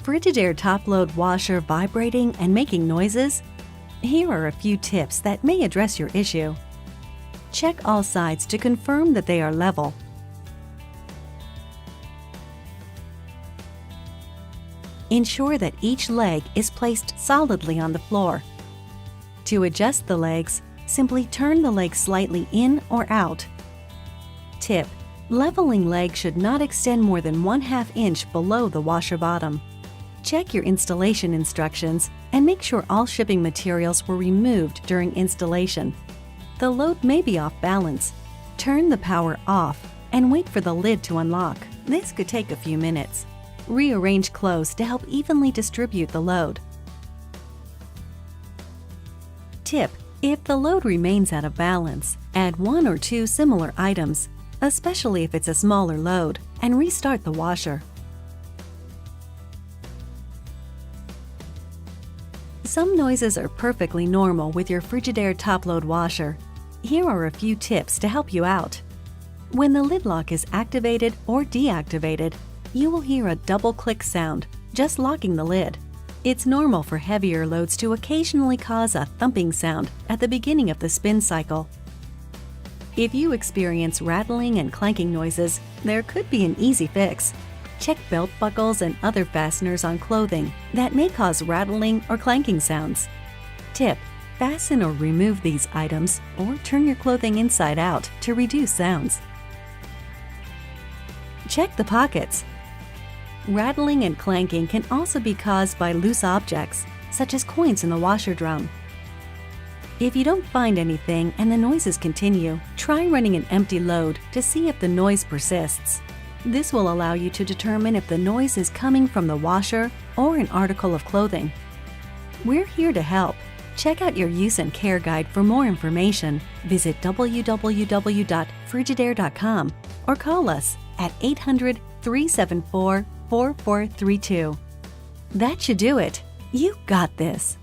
Frigidaire top-load washer vibrating and making noises? Here are a few tips that may address your issue. Check all sides to confirm that they are level. Ensure that each leg is placed solidly on the floor. To adjust the legs, simply turn the leg slightly in or out. Tip: leveling legs should not extend more than 1/2 inch below the washer bottom. Check your installation instructions and make sure all shipping materials were removed during installation. The load may be off balance. Turn the power off and wait for the lid to unlock. This could take a few minutes. Rearrange clothes to help evenly distribute the load. Tip: if the load remains out of balance, add 1 or 2 similar items, especially if it's a smaller load, and restart the washer. Some noises are perfectly normal with your Frigidaire top-load washer. Here are a few tips to help you out. When the lid lock is activated or deactivated, you will hear a double-click sound, just locking the lid. It's normal for heavier loads to occasionally cause a thumping sound at the beginning of the spin cycle. If you experience rattling and clanking noises, there could be an easy fix. Check belt buckles and other fasteners on clothing that may cause rattling or clanking sounds. Tip: fasten or remove these items or turn your clothing inside out to reduce sounds. Check the pockets. Rattling and clanking can also be caused by loose objects, such as coins in the washer drum. If you don't find anything and the noises continue, try running an empty load to see if the noise persists. This will allow you to determine if the noise is coming from the washer or an article of clothing. We're here to help. Check out your use and care guide for more information. Visit www.frigidaire.com or call us at 800-374-4432. That should do it. You got this.